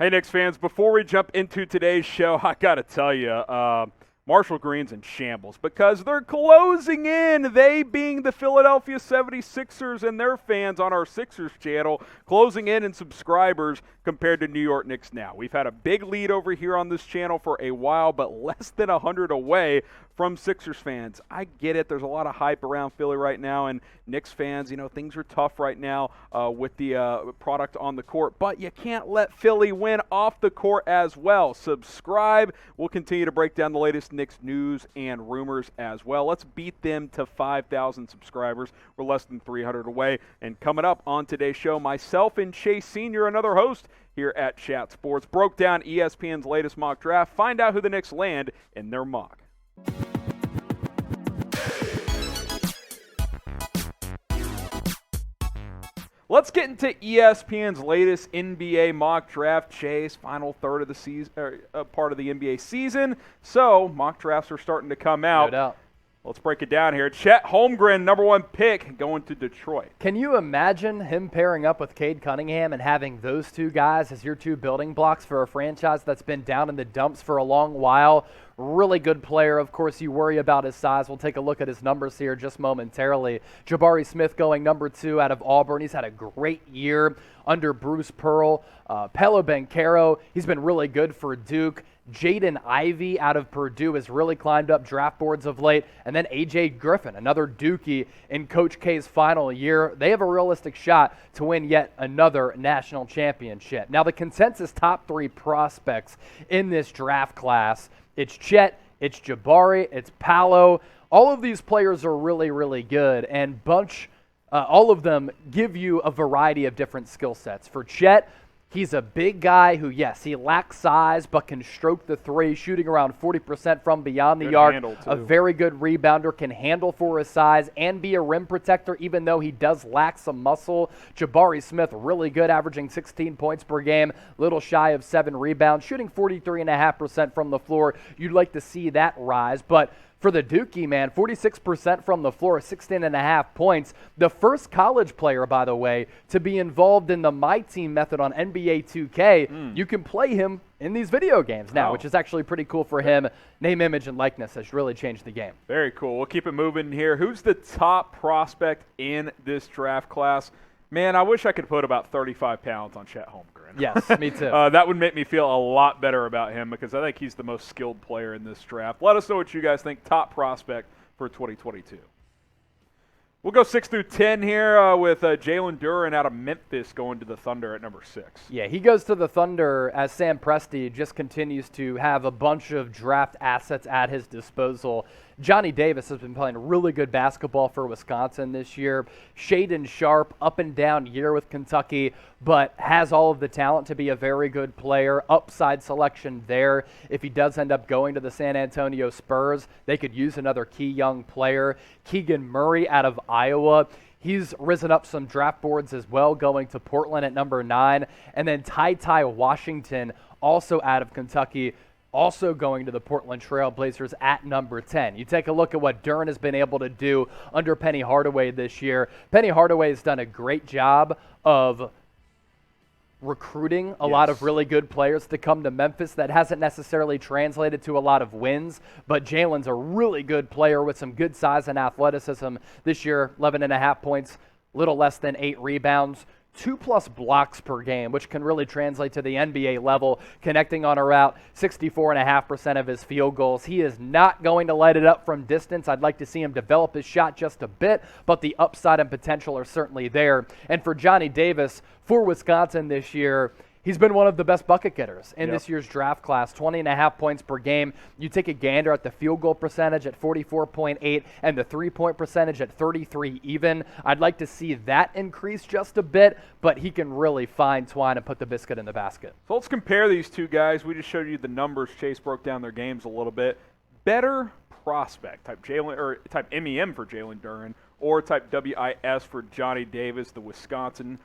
Hey, Knicks fans, before we jump into today's show, I got to tell you, Marshall Green's in shambles because they're closing in, they being the Philadelphia 76ers and their fans on our Sixers channel, closing in subscribers compared to New York Knicks now. We've had a big lead over here on this channel for a while, but less than 100 away from Sixers fans. I get it. There's a lot of hype around Philly right now, and Knicks fans, things are tough right now with the product on the court, but you can't let Philly win off the court as well. Subscribe. We'll continue to break down the latest Knicks news and rumors as well. Let's beat them to 5,000 subscribers. We're less than 300 away. And coming up on today's show, myself and Chase Sr., another host here at Chat Sports, broke down ESPN's latest mock draft. Find out who the Knicks land in their mock. Let's get into ESPN's latest NBA mock draft. Chase, final third of the season, part of the NBA season. So mock drafts are starting to come out. No doubt. Let's break it down here. Chet Holmgren, number one pick, going to Detroit. Can you imagine him pairing up with Cade Cunningham and having those two guys as your two building blocks for a franchise that's been down in the dumps for a long while? Really good player. Of course, you worry about his size. We'll take a look at his numbers here just momentarily. Jabari Smith going number 2 out of Auburn. He's had a great year under Bruce Pearl. Paolo Banchero, he's been really good for Duke. Jaden Ivey out of Purdue has really climbed up draft boards of late. And then A.J. Griffin, another Dookie in Coach K's final year. They have a realistic shot to win yet another national championship. Now, the consensus top 3 prospects in this draft class, it's Chet, it's Jabari, it's Paolo. All of these players are really, really good, and all of them give you a variety of different skill sets. For Chet, he's a big guy who, yes, he lacks size, but can stroke the three, shooting around 40% from beyond the arc. A very good rebounder, can handle for his size and be a rim protector, even though he does lack some muscle. Jabari Smith, really good, averaging 16 points per game, little shy of 7 rebounds, shooting 43.5% from the floor. You'd like to see that rise, but for the Dookie, man, 46% from the floor, 16.5 points. The first college player, by the way, to be involved in the My Team method on NBA 2K. You can play him in these video games now, which is actually pretty cool for him. Name, image, and likeness has really changed the game. Very cool. We'll keep it moving here. Who's the top prospect in this draft class? Man, I wish I could put about 35 pounds on Chet Holmgren. Yes, me too. That would make me feel a lot better about him because I think he's the most skilled player in this draft. Let us know what you guys think. Top prospect for 2022. We'll go 6 through 10 here with Jalen Duren out of Memphis going to the Thunder at number 6. Yeah, he goes to the Thunder as Sam Presti just continues to have a bunch of draft assets at his disposal. Johnny Davis has been playing really good basketball for Wisconsin this year. Shaedon Sharpe, up and down year with Kentucky, but has all of the talent to be a very good player. Upside selection there. If he does end up going to the San Antonio Spurs, they could use another key young player. Keegan Murray out of Iowa. He's risen up some draft boards as well, going to Portland at number 9. And then Ty Washington, also out of Kentucky, also going to the Portland Trail Blazers at number 10. You take a look at what Duren has been able to do under Penny Hardaway this year. Penny Hardaway has done a great job of recruiting a lot of really good players to come to Memphis. That hasn't necessarily translated to a lot of wins, but Jalen's a really good player with some good size and athleticism. This year, 11.5 points, little less than 8 rebounds. 2+ blocks per game, which can really translate to the NBA level, connecting on a route, 64.5% of his field goals. He is not going to light it up from distance. I'd like to see him develop his shot just a bit, but the upside and potential are certainly there. And for Johnny Davis, for Wisconsin this year, he's been one of the best bucket getters in this year's draft class, 20.5 points per game. You take a gander at the field goal percentage at 44.8 and the three-point percentage at 33 even. I'd like to see that increase just a bit, but he can really fine twine and put the biscuit in the basket. So let's compare these two guys. We just showed you the numbers. Chase broke down their games a little bit. Better prospect, type MEM for Jalen Duren, or type WIS for Johnny Davis, the Wisconsin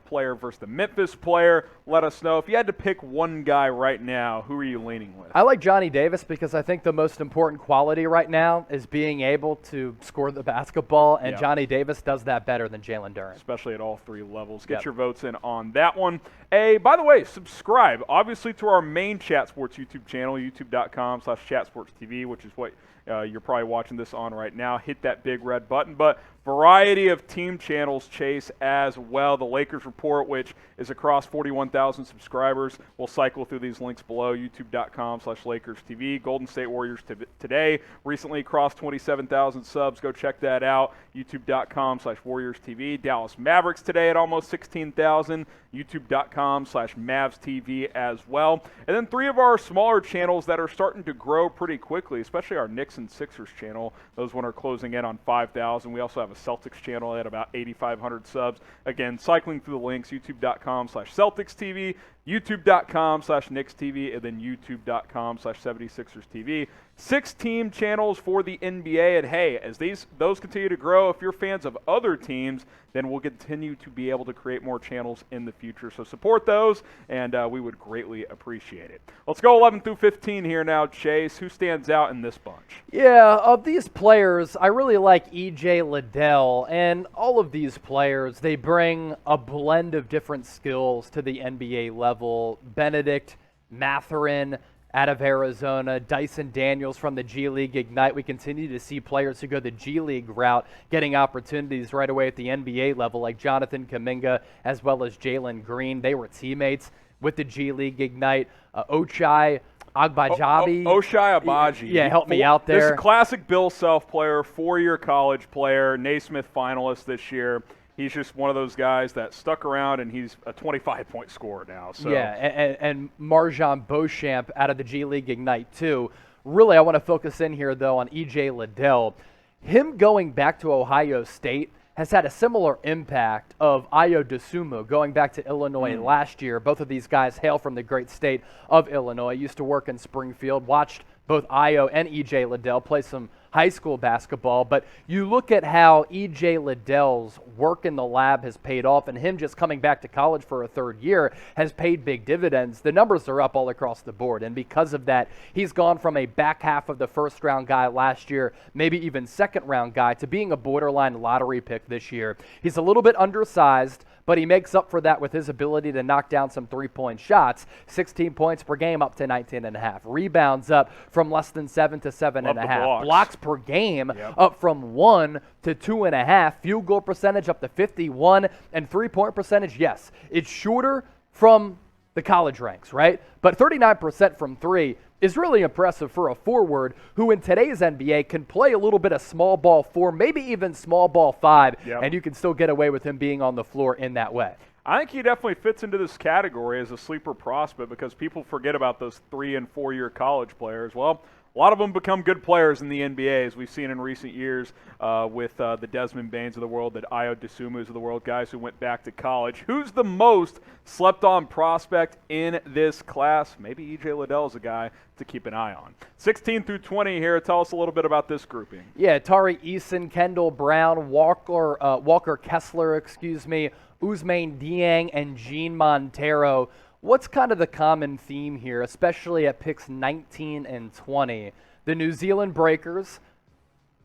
player versus the Memphis player. Let us know. If you had to pick one guy right now, who are you leaning with? I like Johnny Davis because I think the most important quality right now is being able to score the basketball, and Johnny Davis does that better than Jalen Duren. Especially at all three levels. Get your votes in on that one. Hey, by the way, subscribe, obviously, to our main Chat Sports YouTube channel, youtube.com/chatsportstv, which is what you're probably watching this on right now. Hit that big red button. But variety of team channels, Chase, as well. The Lakers Report, which is across 41,000 subscribers. We'll cycle through these links below, youtube.com/LakersTV. Golden State Warriors today recently crossed 27,000 subs. Go check that out, youtube.com/WarriorsTV. Dallas Mavericks today at almost 16,000, youtube.com/MavsTV as well. And then three of our smaller channels that are starting to grow pretty quickly, especially our Knicks and Sixers channel. Those one are closing in on 5,000. We also have a Celtics channel at about 8,500 subs. Again, cycling through the links, youtube.com/CelticsTV, youtube.com/KnicksTV, and then youtube.com/76erstv. 6 team channels for the NBA, and hey, as those continue to grow, if you're fans of other teams, then we'll continue to be able to create more channels in the future. So support those, and we would greatly appreciate it. Let's go 11 through 15 here now, Chase. Who stands out in this bunch? Yeah, of these players, I really like E.J. Liddell, and all of these players, they bring a blend of different skills to the NBA level. Benedict Mathurin out of Arizona, Dyson Daniels from the G League Ignite. We continue to see players who go the G League route getting opportunities right away at the NBA level, like Jonathan Kuminga as well as Jalen Green. They were teammates with the G League Ignite. Ochai Agbaji. Ochai Agbaji. Yeah, help me out there. This is a classic Bill Self player, 4-year college player, Naismith finalist this year. He's just one of those guys that stuck around, and he's a 25-point scorer now. So. Yeah, and Marjan Beauchamp out of the G League Ignite, too. Really, I want to focus in here, though, on E.J. Liddell. Him going back to Ohio State has had a similar impact of Ayo Dosunmu going back to Illinois last year. Both of these guys hail from the great state of Illinois. Used to work in Springfield, watched both Ayo and E.J. Liddell play some high school basketball, but you look at how E.J. Liddell's work in the lab has paid off, and him just coming back to college for a third year has paid big dividends. The numbers are up all across the board, and because of that, he's gone from a back half of the first-round guy last year, maybe even second-round guy, to being a borderline lottery pick this year. He's a little bit undersized, but he makes up for that with his ability to knock down some three-point shots. 16 points per game up to 19.5. Rebounds up from less than 7 to 7.5. Blocks per game up from 1 to 2.5. Field goal percentage up to 51. And three-point percentage, yes, it's shorter from the college ranks, right? But 39% from three is really impressive for a forward who in today's NBA can play a little bit of small ball 4, maybe even small ball 5, and you can still get away with him being on the floor in that way. I think he definitely fits into this category as a sleeper prospect because people forget about those 3- and 4-year college players. Well, a lot of them become good players in the NBA, as we've seen in recent years with the Desmond Banes of the world, the Ayo Dosunmus of the world, guys who went back to college. Who's the most slept-on prospect in this class? Maybe E.J. Liddell is a guy to keep an eye on. 16 through 20 here. Tell us a little bit about this grouping. Yeah, Tari Eason, Kendall Brown, Walker Kessler, Ousmane Dieng, and Gene Montero. What's kind of the common theme here, especially at picks 19 and 20? The New Zealand Breakers,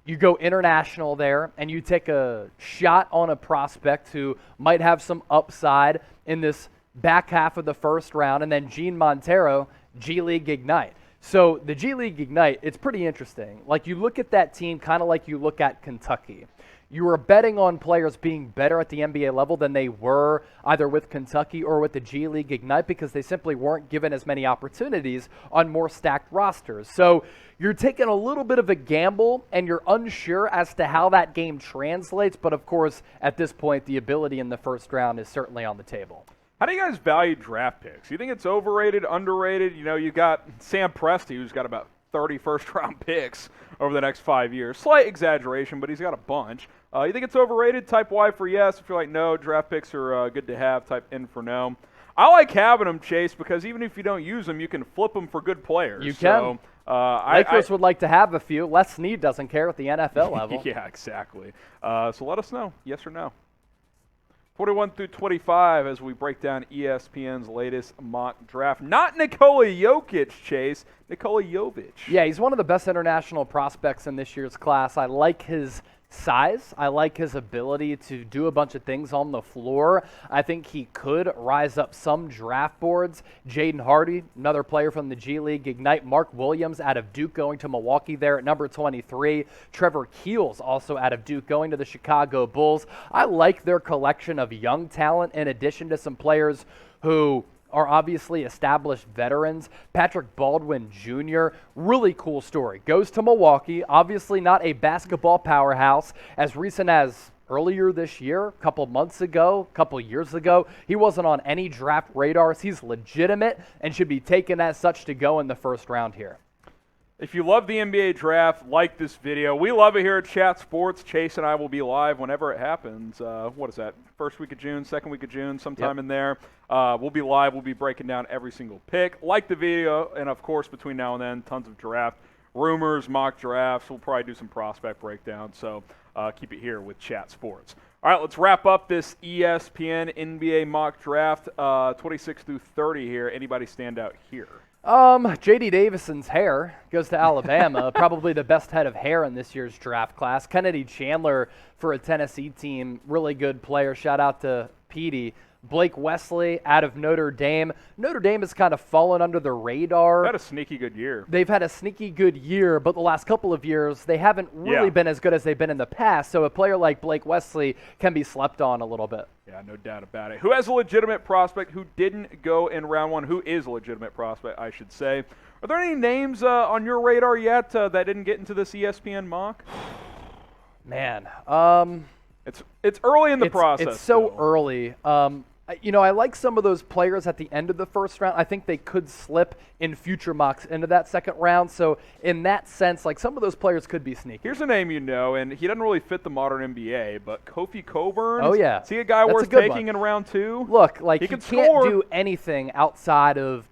you go international there, and you take a shot on a prospect who might have some upside in this back half of the first round, and then Gene Montero, G League Ignite. So the G League Ignite, it's pretty interesting. Like, you look at that team kind of like you look at Kentucky. You were betting on players being better at the NBA level than they were either with Kentucky or with the G League Ignite because they simply weren't given as many opportunities on more stacked rosters. So you're taking a little bit of a gamble, and you're unsure as to how that game translates. But, of course, at this point, the ability in the first round is certainly on the table. How do you guys value draft picks? You think it's overrated, underrated? You know, you got Sam Presti, who's got about 30 first-round picks over the next 5 years. Slight exaggeration, but he's got a bunch. You think it's overrated? Type Y for yes. If you're like, no, draft picks are good to have, type N for no. I like having them, Chase, because even if you don't use them, you can flip them for good players. You can. Lakers would like to have a few. Les Snead doesn't care at the NFL level. Yeah, exactly. So let us know, yes or no. 21 through 25 as we break down ESPN's latest mock draft. Not Nikola Jokic, Chase. Nikola Jovic. Yeah, he's one of the best international prospects in this year's class. I like his size. I like his ability to do a bunch of things on the floor. I think he could rise up some draft boards. Jaden Hardy, another player from the G League. Ignite Mark Williams out of Duke going to Milwaukee there at number 23. Trevor Keels also out of Duke going to the Chicago Bulls. I like their collection of young talent in addition to some players who are obviously established veterans. Patrick Baldwin Jr., really cool story. Goes to Milwaukee, obviously not a basketball powerhouse. As recent as earlier this year, a couple months ago, a couple years ago, he wasn't on any draft radars. He's legitimate and should be taken as such to go in the first round here. If you love the NBA draft, like this video. We love it here at Chat Sports. Chase and I will be live whenever it happens. What is that? First week of June, second week of June, sometime in there. We'll be live. We'll be breaking down every single pick. Like the video, and of course, between now and then, tons of draft rumors, mock drafts. We'll probably do some prospect breakdown. So keep it here with Chat Sports. All right, let's wrap up this ESPN NBA mock draft, 26 through 30 here. Anybody stand out here? J.D. Davison's hair goes to Alabama, probably the best head of hair in this year's draft class. Kennedy Chandler for a Tennessee team, really good player. Shout out to Petey. Blake Wesley out of Notre Dame. Notre Dame has kind of fallen under the radar. Had a sneaky good year. They've had a sneaky good year, but the last couple of years, they haven't really been as good as they've been in the past. So a player like Blake Wesley can be slept on a little bit. Yeah, no doubt about it. Who has a legitimate prospect who didn't go in round one? Who is a legitimate prospect, I should say. Are there any names on your radar yet that didn't get into this ESPN mock? Man. It's early in the process. It's so early. I like some of those players at the end of the first round. I think they could slip in future mocks into that second round. So in that sense, like some of those players could be sneaky. Here's a name you know, and he doesn't really fit the modern NBA, but Kofi Cockburn. Oh, yeah. Is he a guy worth taking in round two? Look, like he can't do anything outside of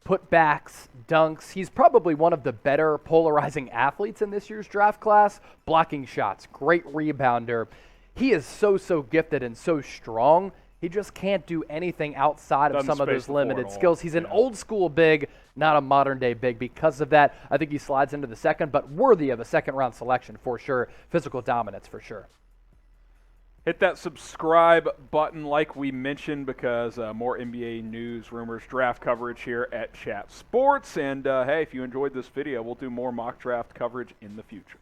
putbacks, dunks. He's probably one of the better polarizing athletes in this year's draft class. Blocking shots, great rebounder. He is so gifted and so strong. He just can't do anything outside of some of those limited skills. He's an old school big, not a modern day big. Because of that, I think he slides into the second, but worthy of a second round selection for sure. Physical dominance for sure. Hit that subscribe button like we mentioned because more NBA news, rumors, draft coverage here at Chat Sports. And hey, if you enjoyed this video, we'll do more mock draft coverage in the future.